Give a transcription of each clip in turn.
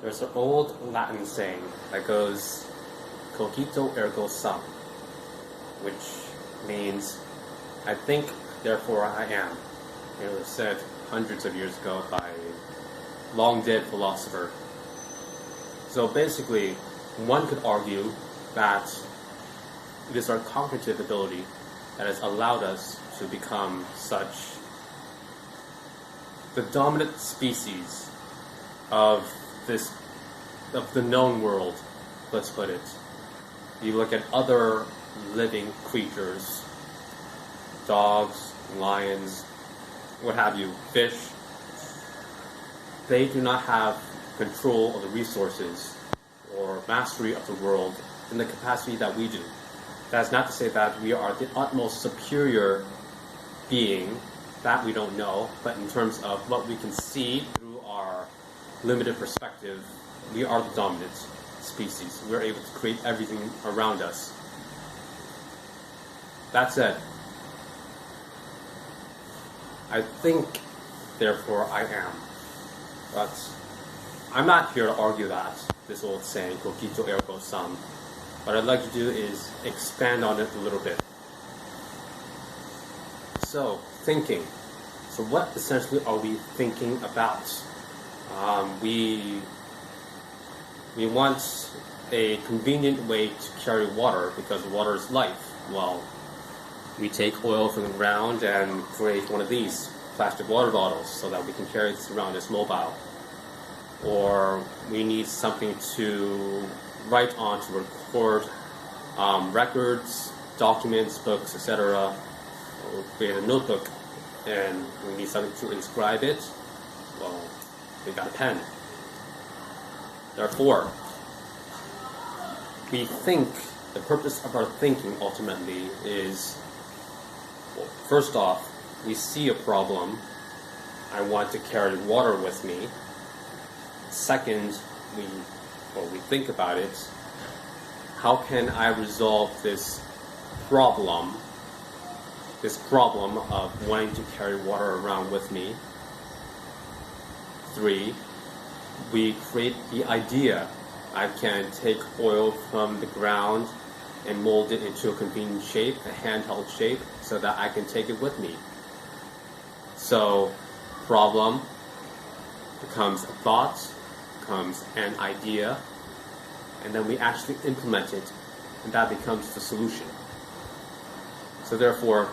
There's an old Latin saying that goes, cogito ergo sum, which means, I think, therefore I am. It was said hundreds of years ago by a long-dead philosopher. So basically, one could argue that it is our cognitive ability that has allowed us to become such the dominant species of the known world, let's put it. You look at other living creatures, dogs, lions, what have you, fish, they do not have control of the resources or mastery of the world in the capacity that we do. That's not to say that we are the utmost superior being, that we don't know, but in terms of what we can see through our limited perspective, we are the dominant species. We're able to create everything around us. That said, I think, therefore I am. But I'm not here to argue that, this old saying, cogito ergo sum. What I'd like to do is expand on it a little bit. So, thinking. So what essentially are we thinking about? We want a convenient way to carry water because water is life. Well, we take oil from the ground and create one of these plastic water bottles so that we can carry this around as mobile. Or we need something to write on to record records, documents, books, etc. Or create a notebook, and we need something to inscribe it. Well, we got a pen. Therefore, we think, the purpose of our thinking ultimately is, well, first off, we see a problem. I want to carry water with me. Second, we think about it. How can I resolve this problem of wanting to carry water around with me? 3, we create the idea. I can take oil from the ground and mold it into a convenient shape, a handheld shape, so that I can take it with me. So, problem becomes a thought, becomes an idea, and then we actually implement it, and that becomes the solution. So therefore,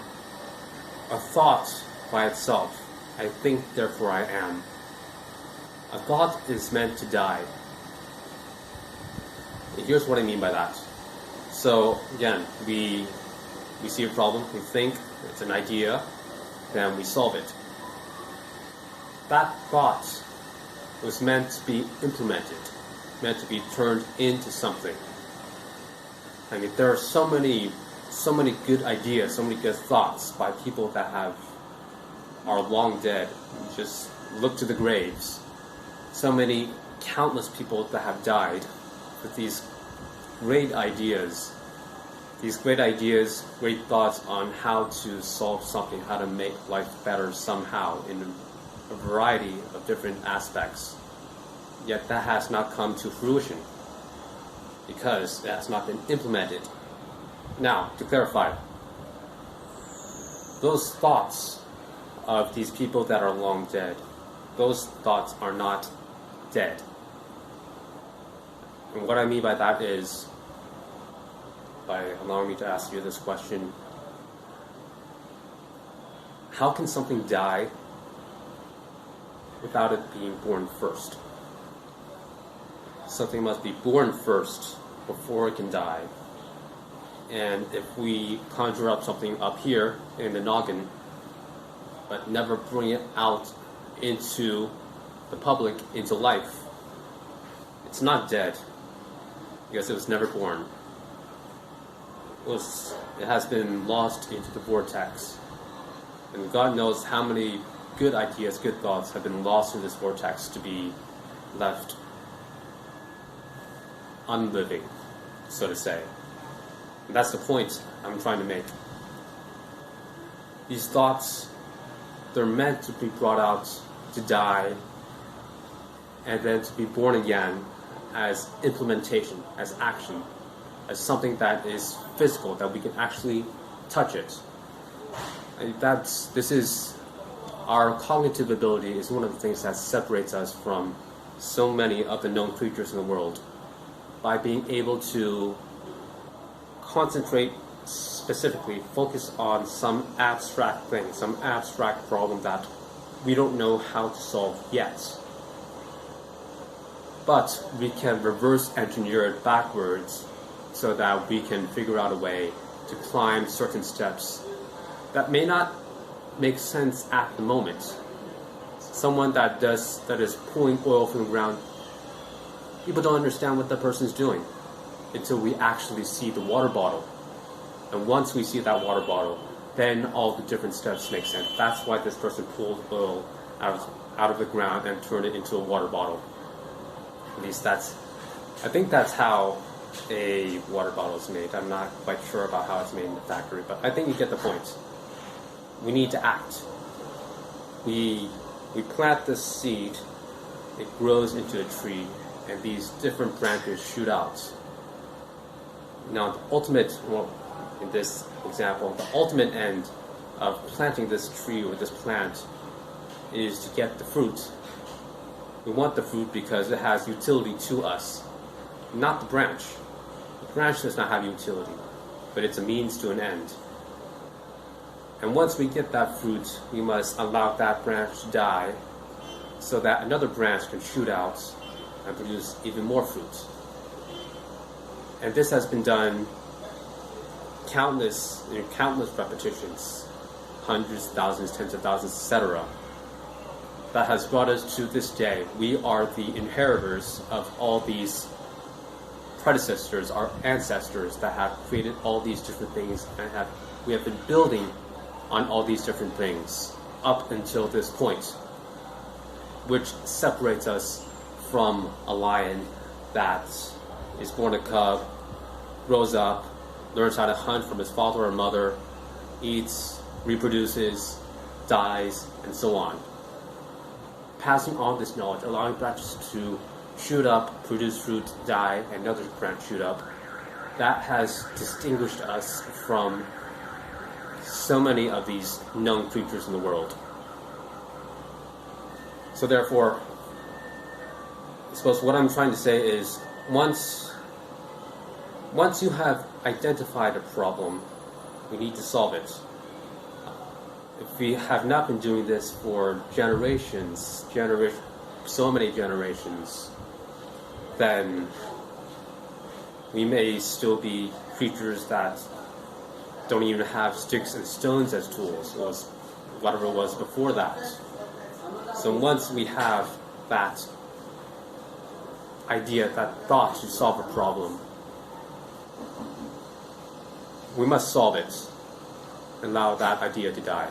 a thought by itself, I think, therefore I am. A thought is meant to die. Here's what I mean by that. So again, we see a problem, we think, it's an idea, then we solve it. That thought was meant to be implemented, meant to be turned into something. I mean, there are so many good ideas, so many good thoughts by people that are long dead. Just look to the graves. So many countless people that have died with these great ideas, great thoughts on how to solve something, how to make life better somehow in a variety of different aspects. Yet that has not come to fruition because it has not been implemented. Now, to clarify, those thoughts of these people that are long dead, those thoughts are not dead. And what I mean by that is, by allowing me to ask you this question, how can something die without it being born first? Something must be born first before it can die. And if we conjure up something up here in the noggin, but never bring it out into the public, into life, it's not dead because it was never born. It has been lost into the vortex. And God knows how many good ideas, good thoughts have been lost in this vortex to be left unliving, so to say. And that's the point I'm trying to make. These thoughts, they're meant to be brought out to die and then to be born again as implementation, as action, as something that is physical, that we can actually touch it. And this is our cognitive ability is one of the things that separates us from so many of the known creatures in the world, by being able to concentrate specifically, focus on some abstract thing, some abstract problem that we don't know how to solve yet. But we can reverse engineer it backwards so that we can figure out a way to climb certain steps that may not make sense at the moment. Someone that is pulling oil from the ground, people don't understand what the person's doing until we actually see the water bottle. And once we see that water bottle, then all the different steps make sense. That's why this person pulled oil out of the ground and turned it into a water bottle. At least I think that's how a water bottle is made. I'm not quite sure about how it's made in the factory, but I think you get the point. We need to act. We plant this seed, it grows into a tree, and these different branches shoot out. Now, the ultimate, in this example, the ultimate end of planting this tree or this plant is to get the fruit. We want the fruit because it has utility to us, not the branch. The branch does not have utility, but it's a means to an end. And once we get that fruit, we must allow that branch to die so that another branch can shoot out and produce even more fruit. And this has been done countless repetitions, hundreds, thousands, tens of thousands, etc. That has brought us to this day. We are the inheritors of all these predecessors, our ancestors that have created all these different things, and we have been building on all these different things up until this point, which separates us from a lion that is born a cub, grows up, learns how to hunt from his father or mother, eats, reproduces, dies, and so on. Passing on this knowledge, allowing branches to shoot up, produce fruit, die, and another branch shoot up, that has distinguished us from so many of these known creatures in the world. So therefore, I suppose what I'm trying to say is, once you have identified a problem, we need to solve it. If we have not been doing this for so many generations, then we may still be creatures that don't even have sticks and stones as tools, or whatever it was before that. So once we have that idea, that thought to solve a problem, we must solve it and allow that idea to die.